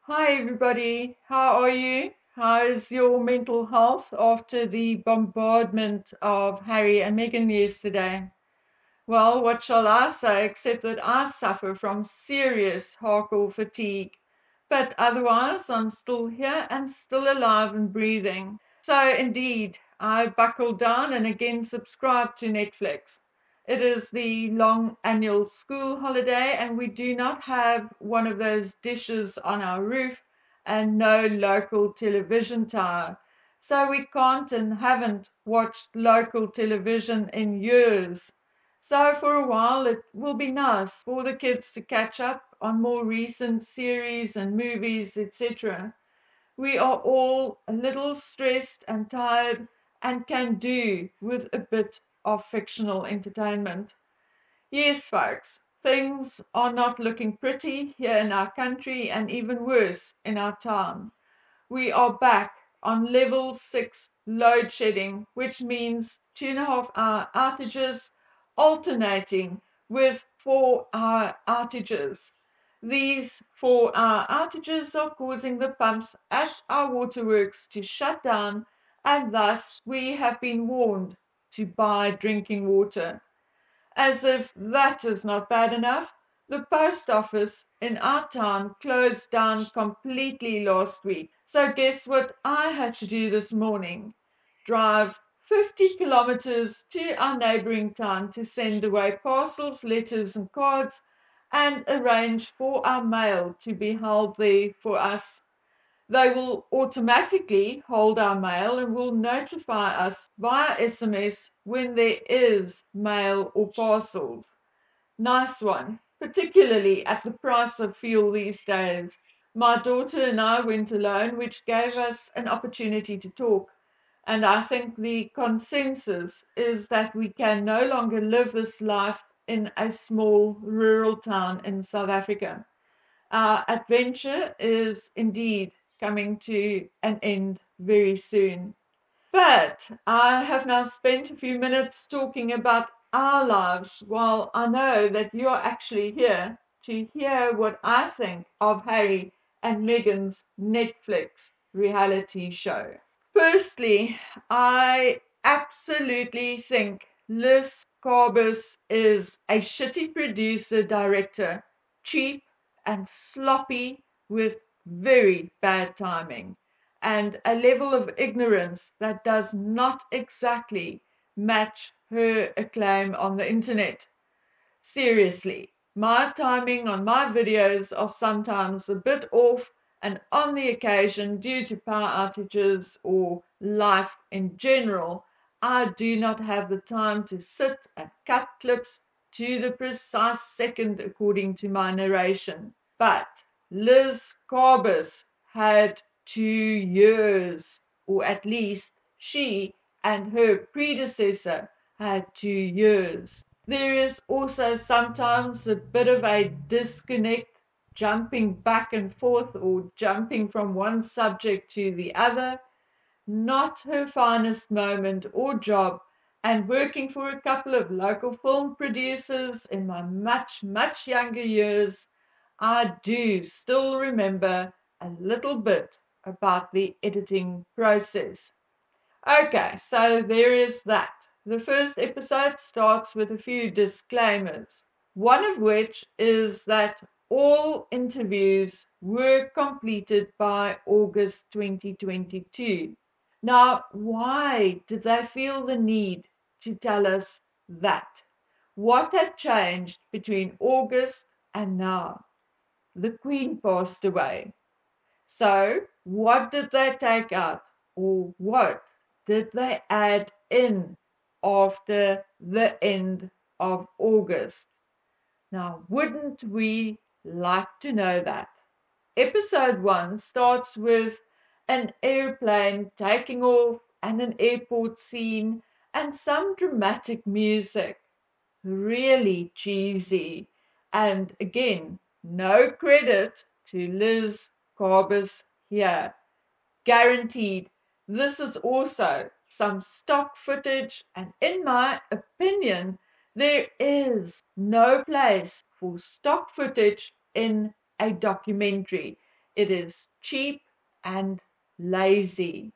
Hi, everybody. How are you? How is your mental health after the bombardment of Harry and Meghan yesterday? Well, what shall I say except that I suffer from serious hardcore fatigue. But otherwise, I'm still here and still alive and breathing. So, indeed, I buckled down and again subscribed to Netflix. It is the long annual school holiday, and we do not have one of those dishes on our roof and no local television tower. So, we can't and haven't watched local television in years. So for a while, it will be nice for the kids to catch up on more recent series and movies, etc. We are all a little stressed and tired and can do with a bit of fictional entertainment. Yes, folks, things are not looking pretty here in our country and even worse in our town. We are back on level 6 load shedding, which means 2.5 hour outages alternating with 4 hour outages. These 4 hour outages are causing the pumps at our waterworks to shut down, and thus we have been warned to buy drinking water. As if that is not bad enough, the post office in our town closed down completely last week. So, guess what I had to do this morning? Drive 50 kilometers to our neighboring town to send away parcels, letters, and cards and arrange for our mail to be held there for us. They will automatically hold our mail and will notify us via SMS when there is mail or parcels. Nice one, particularly at the price of fuel these days. My daughter and I went alone, which gave us an opportunity to talk. And I think the consensus is that we can no longer live this life in a small rural town in South Africa. Our adventure is indeed coming to an end very soon. But I have now spent a few minutes talking about our lives while I know that you're actually here to hear what I think of Harry and Meghan's Netflix reality show. Firstly, I absolutely think Liz Corbus is a shitty producer director, cheap and sloppy with very bad timing and a level of ignorance that does not exactly match her acclaim on the internet. Seriously, my timing on my videos are sometimes a bit off, and on the occasion, due to power outages or life in general, I do not have the time to sit and cut clips to the precise second according to my narration. But Liz Corbus had 2 years, or at least she and her predecessor had 2 years. There is also sometimes a bit of a disconnect, jumping back and forth or jumping from one subject to the other. Not her finest moment or job, and working for a couple of local film producers in my much, much younger years, I do still remember a little bit about the editing process. Okay, so there is that. The first episode starts with a few disclaimers, one of which is that all interviews were completed by August 2022. Now, why did they feel the need to tell us that? What had changed between August and now? The Queen passed away. So, what did they take out, or what did they add in after the end of August? Now, wouldn't we like to know that? Episode 1 starts with an airplane taking off and an airport scene and some dramatic music. Really cheesy. And again, no credit to Liz Corbus here. Guaranteed, this is also some stock footage, and in my opinion, there is no place for stock footage in a documentary. it is cheap and lazy.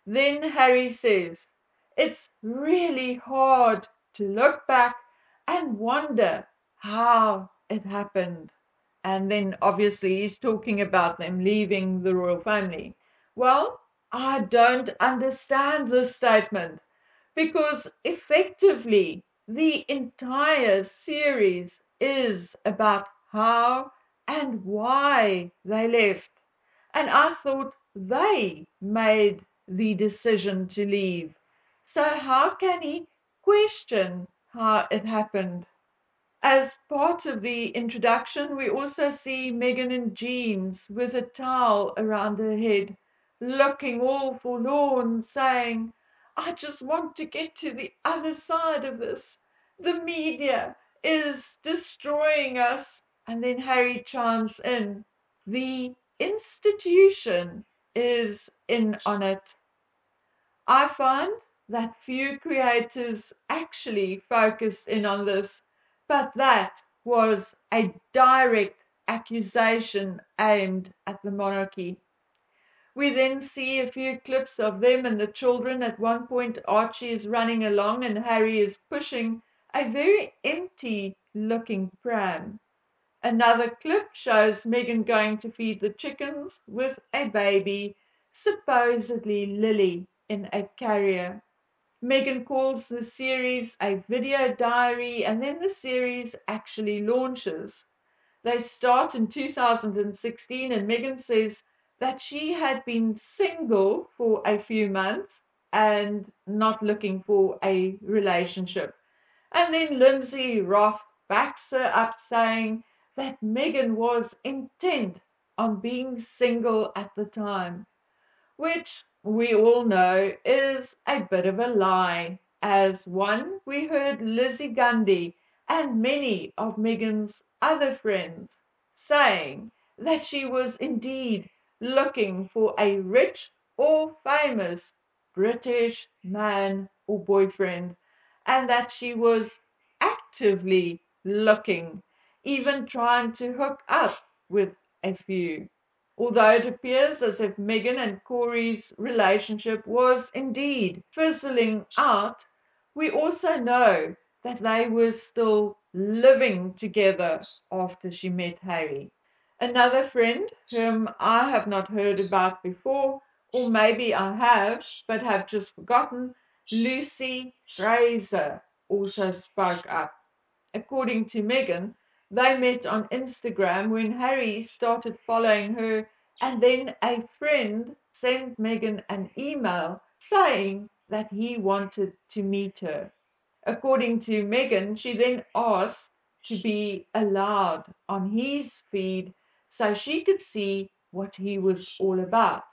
Then Harry says, it's really hard to look back and wonder how it happened. And then obviously he's talking about them leaving the royal family. Well, I don't understand this statement because effectively the entire series is about how and why they left. And I thought they made the decision to leave. So how can he question how it happened? As part of the introduction, we also see Meghan in jeans with a towel around her head, looking all forlorn, saying, I just want to get to the other side of this. The media is destroying us. And then Harry chimes in, the institution is in on it. I find that few creators actually focused in on this, but that was a direct accusation aimed at the monarchy. We then see a few clips of them and the children. At one point, Archie is running along and Harry is pushing a very empty looking pram. Another clip shows Meghan going to feed the chickens with a baby, supposedly Lily, in a carrier. Meghan calls the series a video diary, and then the series actually launches. They start in 2016, and Meghan says that she had been single for a few months and not looking for a relationship. And then Lindsay Roth backs her up, saying that Meghan was intent on being single at the time, which we all know is a bit of a lie. As one, we heard Lizzie Gundy and many of Meghan's other friends saying that she was indeed looking for a rich or famous British man or boyfriend, and that she was actively looking, even trying to hook up with a few. Although it appears as if Meghan and Corey's relationship was indeed fizzling out, we also know that they were still living together after she met Harry. Another friend whom I have not heard about before, or maybe I have, but have just forgotten, Lucy Fraser, also spoke up. According to Meghan, they met on Instagram when Harry started following her, and then a friend sent Meghan an email saying that he wanted to meet her. According to Meghan, she then asked to be allowed on his feed so she could see what he was all about.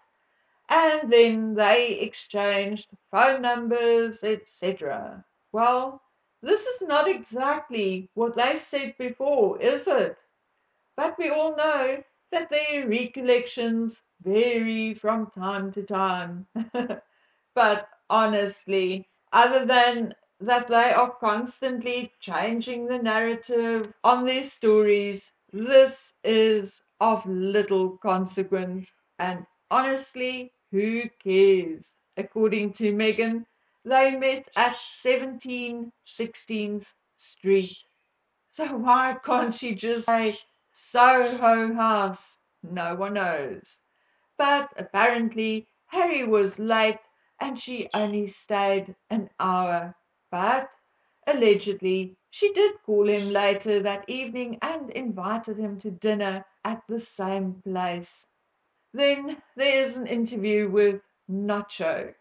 And then they exchanged phone numbers, etc. Well, this is not exactly what they said before, is it? But we all know that their recollections vary from time to time. But honestly, other than that, they are constantly changing the narrative on their stories, this is of little consequence. And honestly, who cares? According to Meghan, they met at 17 16th Street. So why can't she just say Soho House? No one knows. But apparently Harry was late and she only stayed an hour. But allegedly she did call him later that evening and invited him to dinner at the same place. Then there is an interview with Nacho.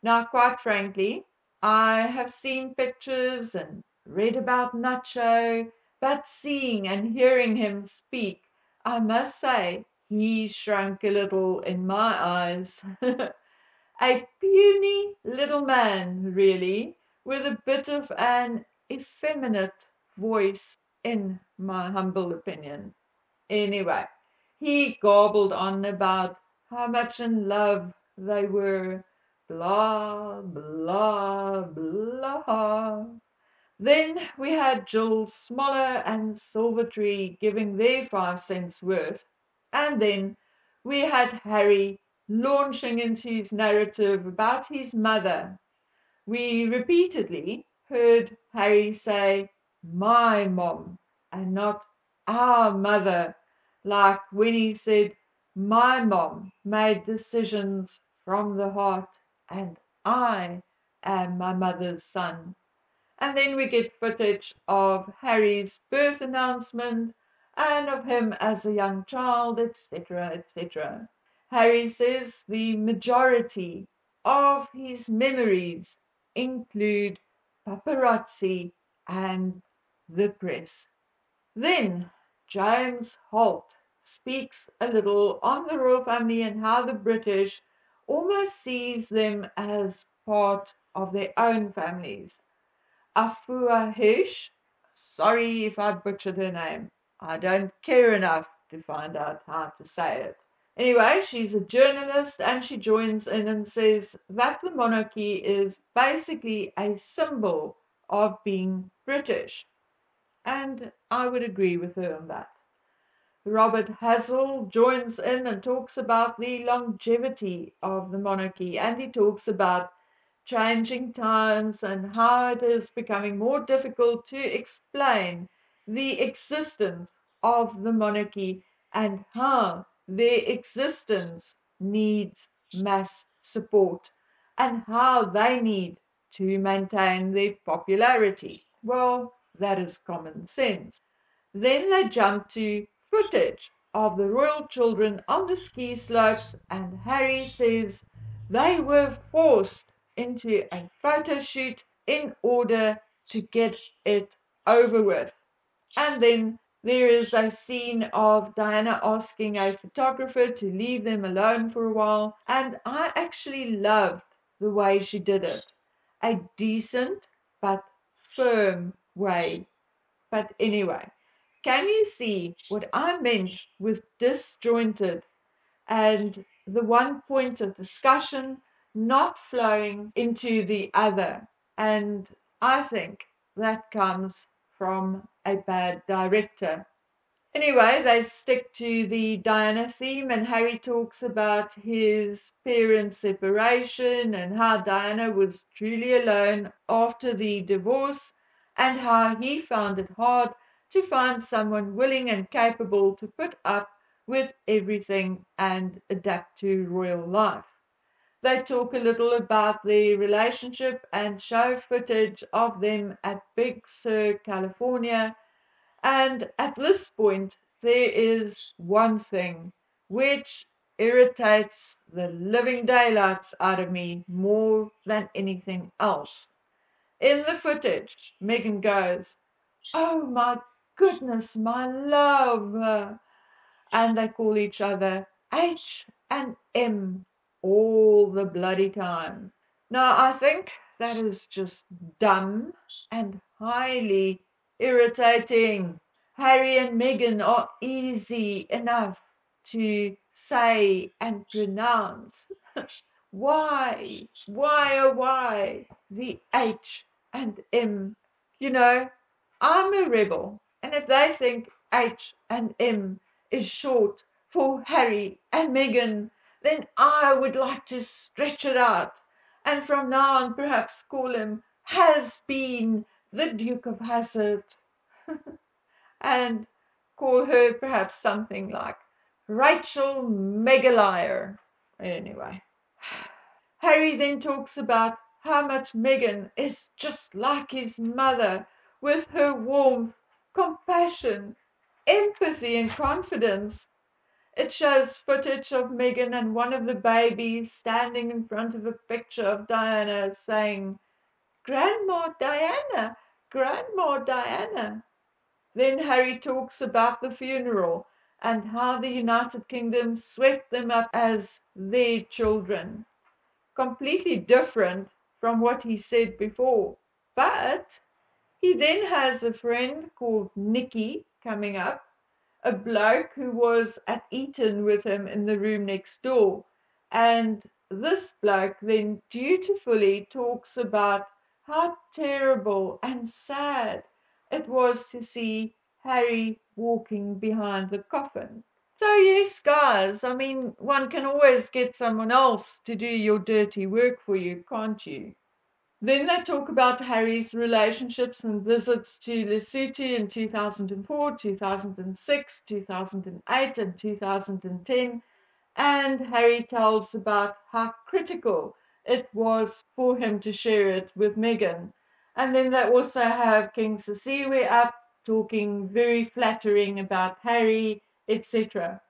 Now, quite frankly, I have seen pictures and read about Nacho, but seeing and hearing him speak, I must say he shrunk a little in my eyes. A puny little man, really, with a bit of an effeminate voice, in my humble opinion. Anyway, he gobbled on about how much in love they were, blah, blah, blah. Then we had Jules Smoller and Silvertree giving their 5 cents worth, and then we had Harry launching into his narrative about his mother. We repeatedly heard Harry say, my mom, and not our mother, like when he said, my mom made decisions from the heart, and I am my mother's son. And then we get footage of Harry's birth announcement and of him as a young child, etc., etc. Harry says the majority of his memories include paparazzi and the press. Then James Holt speaks a little on the royal family and how the British almost sees them as part of their own families. Afua Hirsch, sorry if I butchered her name. I don't care enough to find out how to say it. Anyway, she's a journalist and she joins in and says that the monarchy is basically a symbol of being British. And I would agree with her on that. Robert Hassel joins in and talks about the longevity of the monarchy, and he talks about changing times and how it is becoming more difficult to explain the existence of the monarchy and how their existence needs mass support and how they need to maintain their popularity. Well, that is common sense. Then they jump to footage of the royal children on the ski slopes, and Harry says they were forced into a photo shoot in order to get it over with. And then there is a scene of Diana asking a photographer to leave them alone for a while, and I actually loved the way she did it. A decent but firm way. But anyway, can you see what I meant with disjointed and the one point of discussion not flowing into the other? And I think that comes from a bad director. Anyway, they stick to the Diana theme, and Harry talks about his parents' separation and how Diana was truly alone after the divorce, and how he found it hard to find someone willing and capable to put up with everything and adapt to royal life. They talk a little about the relationship and show footage of them at Big Sur, California. And at this point, there is one thing which irritates the living daylights out of me more than anything else. In the footage, Meghan goes, oh my goodness, my love. And they call each other H and M all the bloody time. Now, I think that is just dumb and highly irritating. Harry and Meghan are easy enough to say and pronounce. Why the H and M? You know, I'm a rebel, and if they think H and M is short for Harry and Meghan, then I would like to stretch it out, and from now on perhaps call him Has Been the Duke of Hazzard, and call her perhaps something like Rachel Megalier. Anyway, Harry then talks about how much Meghan is just like his mother, with her warmth, compassion, empathy, and confidence. It shows footage of Meghan and one of the babies standing in front of a picture of Diana saying, Grandma Diana, Grandma Diana. Then Harry talks about the funeral and how the United Kingdom swept them up as their children. Completely different from what he said before. But he then has a friend called Nicky coming up, a bloke who was at Eton with him in the room next door. And this bloke then dutifully talks about how terrible and sad it was to see Harry walking behind the coffin. So yes, guys, I mean, one can always get someone else to do your dirty work for you, can't you? Then they talk about Harry's relationships and visits to Lesotho in 2004, 2006, 2008, and 2010. And Harry tells about how critical it was for him to share it with Meghan. And then they also have King Sisiwe up talking very flattering about Harry, etc.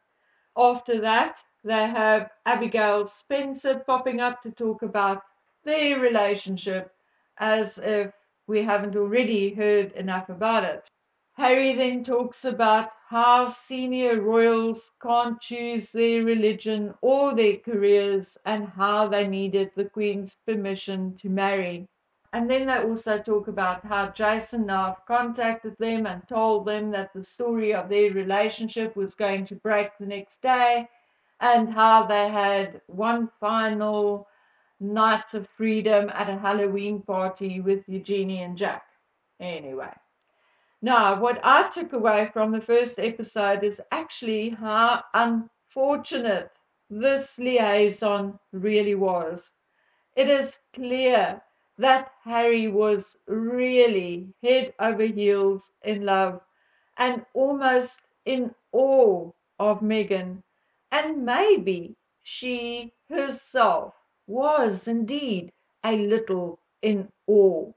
After that, they have Abigail Spencer popping up to talk about their relationship, as if we haven't already heard enough about it. Harry then talks about how senior royals can't choose their religion or their careers and how they needed the Queen's permission to marry. And then they also talk about how Jason now contacted them and told them that the story of their relationship was going to break the next day, and how they had one final night of freedom at a Halloween party with Eugenie and Jack. Anyway. Now, what I took away from the first episode is actually how unfortunate this liaison really was. It is clear that Harry was really head over heels in love and almost in awe of Meghan, and maybe she herself was indeed a little in awe.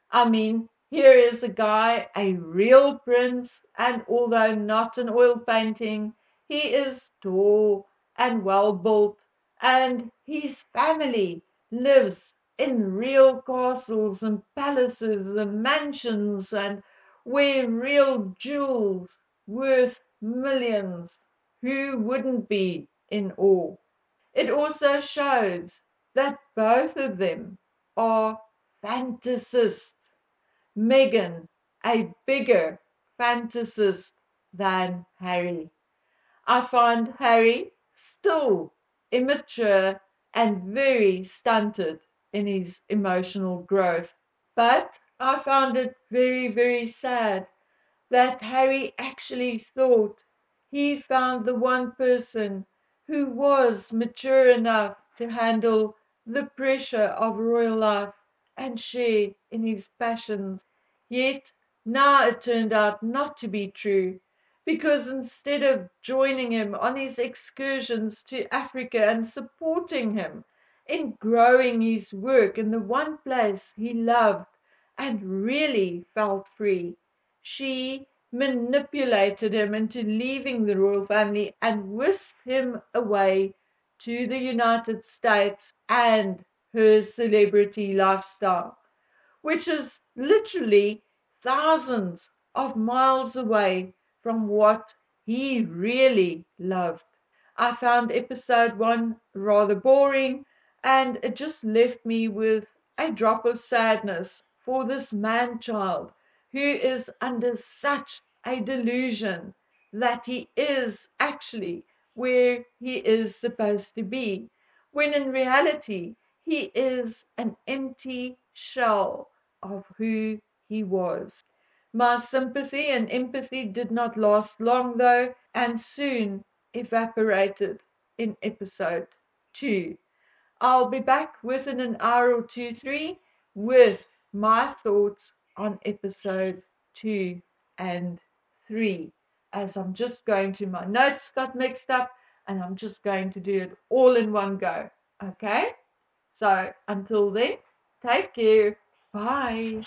I mean, here is a guy, a real prince, and although not an oil painting, he is tall and well built, and his family lives in real castles and palaces and mansions and wear real jewels worth millions. Who wouldn't be in awe? It also shows that both of them are fantasists. Meghan, a bigger fantasist than Harry. I find Harry still immature and very stunted in his emotional growth. But I found it very, very sad that Harry actually thought he found the one person who was mature enough to handle the pressure of royal life and share in his passions. Yet now it turned out not to be true, because instead of joining him on his excursions to Africa and supporting him in growing his work in the one place he loved and really felt free, she manipulated him into leaving the royal family and whisked him away to the United States and her celebrity lifestyle, which is literally thousands of miles away from what he really loved. I found episode 1 rather boring, and it just left me with a drop of sadness for this man child who is under such a delusion that he is actually where he is supposed to be, when in reality he is an empty shell of who he was. My sympathy and empathy did not last long, though, and soon evaporated in episode 2. I'll be back within an hour or two, 3, with my thoughts on episode 2 and 3, as I'm just going to, my notes got mixed up, and I'm just going to do it all in one go. Okay? So until then, take care. Bye.